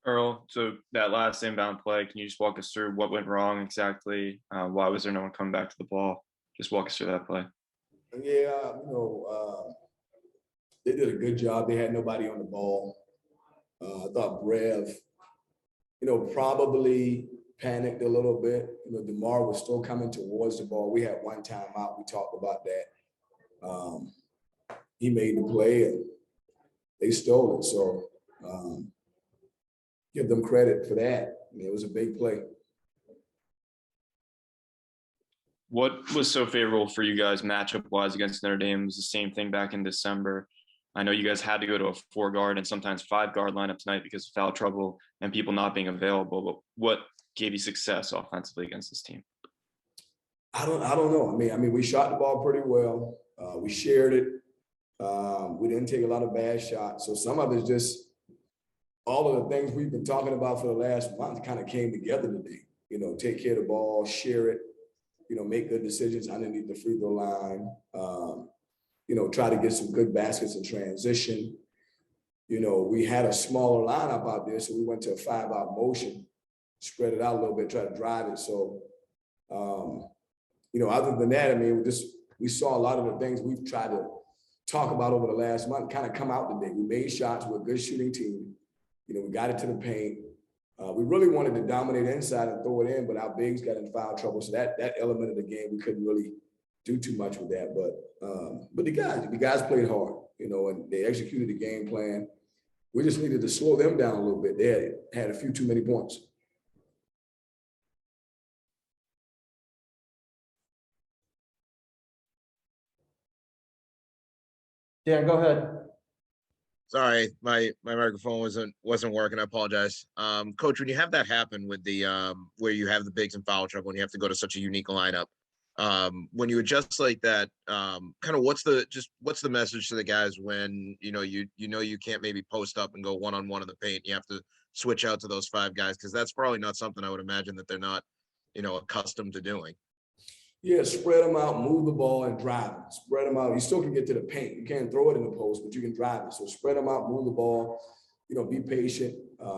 Earl, so that last inbound play, can you just walk us through what went wrong exactly? Why was there no one coming back to the ball? Just walk us through that play. Yeah, they did a good job. They had nobody on the ball. I thought Brev, probably panicked a little bit. DeMar was still coming towards the ball. We had one timeout. We talked about that. He made the play and they stole it. So give them credit for that. It was a big play. What was so favorable for you guys matchup wise against Notre Dame? It was the same thing back in December. I know you guys had to go to a 4 guard and sometimes 5 guard lineup tonight because of foul trouble and people not being available. But what gave you success offensively against this team? I don't know. I mean, we shot the ball pretty well. We shared it. We didn't take a lot of bad shots. So some of it's just all of the things we've been talking about for the last month kind of came together today. Take care of the ball, share it, make good decisions underneath the free throw line. Try to get some good baskets in transition. We had a smaller lineup out there, so we went to a 5-out motion, spread it out a little bit, try to drive it. So, other than that, I mean, we saw a lot of the things we've tried to talk about over the last month kind of come out today. We made shots. We're a good shooting team. We got it to the paint. We really wanted to dominate inside and throw it in, but our bigs got in foul trouble. So that element of the game, we couldn't really do too much with that. But the guys played hard, and they executed the game plan. We just needed to slow them down a little bit. They had a few too many points. Dan, go ahead. Sorry, my microphone wasn't working. I apologize. Coach, when you have that happen with the where you have the bigs in foul trouble and you have to go to such a unique lineup, when you adjust like that, kind of what's the message to the guys when you can't maybe post up and go one-on-one in the paint, you have to switch out to those 5 guys, because that's probably not something I would imagine that they're not accustomed to doing. Yeah, spread them out, move the ball, and drive it. Spread them out. You still can get to the paint. You can't throw it in the post, but you can drive it. So spread them out, move the ball, be patient,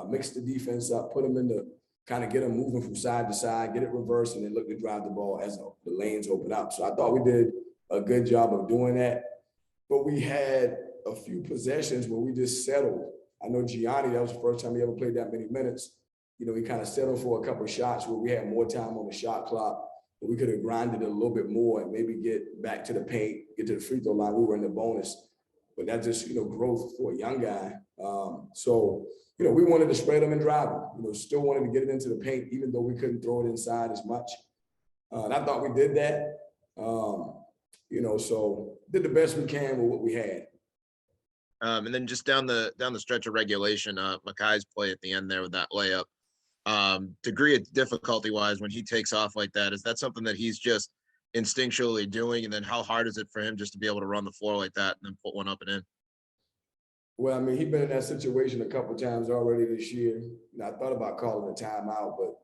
mix the defense up, put them in the kind of get them moving from side to side, get it reversed, and then look to drive the ball as the lanes open up. So I thought we did a good job of doing that. But we had a few possessions where we just settled. I know Gianni, that was the first time he ever played that many minutes. He kind of settled for a couple of shots where we had more time on the shot clock. We could have grinded it a little bit more and maybe get back to the paint, get to the free throw line. We were in the bonus, but that's just, growth for a young guy. So, we wanted to spread them and drive them, still wanted to get it into the paint, even though we couldn't throw it inside as much. And I thought we did that, so did the best we can with what we had. And then just down the stretch of regulation, Makai's play at the end there with that layup. Degree of difficulty wise when he takes off like that, is that something that he's just instinctually doing? And then how hard is it for him just to be able to run the floor like that and then put one up and in? Well, I mean, he's been in that situation a couple of times already this year. I thought about calling a timeout, but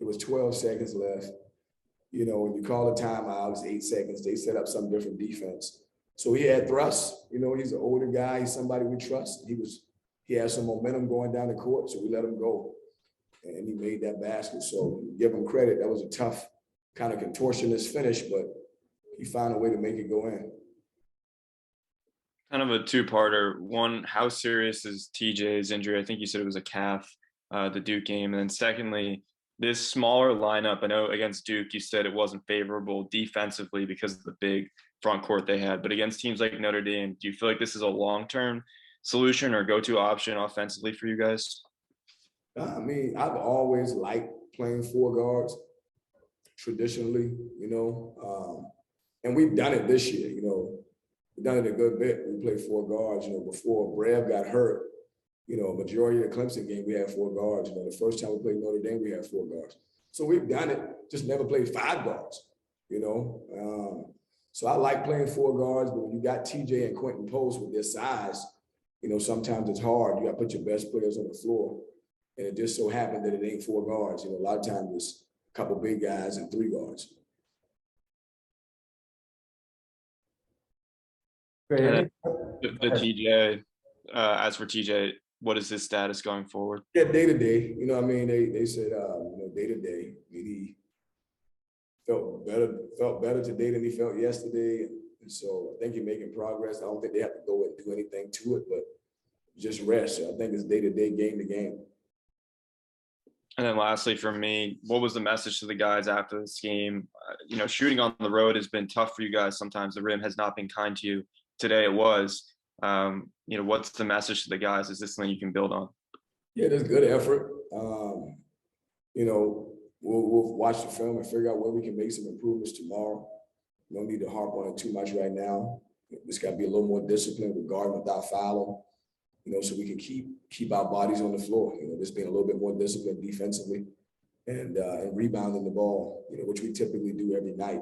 it was 12 seconds left. When you call a timeout, it's 8 seconds. They set up some different defense. So he had thrust. He's an older guy. He's somebody we trust. He had some momentum going down the court, so we let him go. And he made that basket. So give him credit. That was a tough kind of contortionist finish, but he found a way to make it go in. Kind of a two-parter. One, how serious is TJ's injury? I think you said it was a calf, the Duke game. And then secondly, this smaller lineup, I know against Duke, you said it wasn't favorable defensively because of the big front court they had. But against teams like Notre Dame, do you feel like this is a long-term solution or go-to option offensively for you guys? I mean, I've always liked playing 4 guards traditionally, and we've done it this year, we've done it a good bit. We played 4 guards, before Brev got hurt, majority of the Clemson game, we had 4 guards. The first time we played Notre Dame, we had 4 guards. So we've done it, just never played 5 guards, So I like playing 4 guards, but when you got TJ and Quentin Post with their size, sometimes it's hard. You got to put your best players on the floor. And it just so happened that it ain't 4 guards. A lot of times it's a couple big guys and 3 guards. The TJ, as for TJ, what is his status going forward? Yeah, day to day. You know, what I mean, they said, you know, day to day. He felt better today than he felt yesterday, and so I think he's making progress. I don't think they have to go and do anything to it, but just rest. So I think it's day to day, game to game. And then lastly, for me, what was the message to the guys after this game? You know, shooting on the road has been tough for you guys. Sometimes the rim has not been kind to you. Today it was. You know, what's the message to the guys? Is this something you can build on? Yeah, there's good effort. You know, we'll watch the film and figure out where we can make some improvements tomorrow. We don't need to harp on it too much right now. There's got to be a little more discipline with guarding without fouling, you know, so we can keep our bodies on the floor. You know, just being a little bit more disciplined defensively and rebounding the ball, you know, which we typically do every night.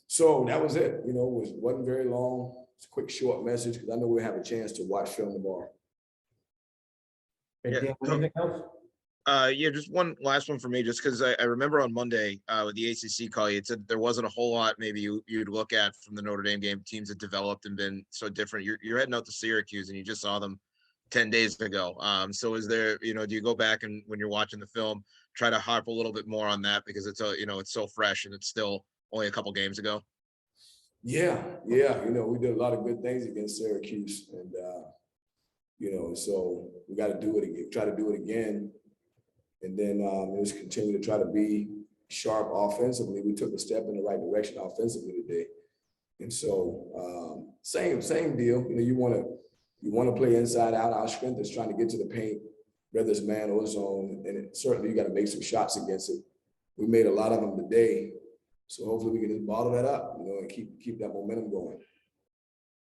So that was it. You know, it wasn't very long. It's a quick, short message because I know we'll have a chance to watch film tomorrow. Okay, Yeah, Dan, anything else? Yeah, just one last one for me, just because I remember on Monday with the ACC call, you said there wasn't a whole lot maybe you'd look at from the Notre Dame game. Teams that developed and been so different. You're heading out to Syracuse and you just saw them 10 days ago. So is there, you know, do you go back and when you're watching the film, try to harp a little bit more on that because it's you know, it's so fresh and it's still only a couple games ago? Yeah. You know, we did a lot of good things against Syracuse, and you know, so we got to do it again. Try to do it again. And then just continue to try to be sharp offensively. We took a step in the right direction offensively today. And so same deal. You know, you want to play inside out. Our strength is trying to get to the paint, whether it's man or zone. And certainly you got to make some shots against it. We made a lot of them today. So hopefully we can just bottle that up, you know, and keep that momentum going.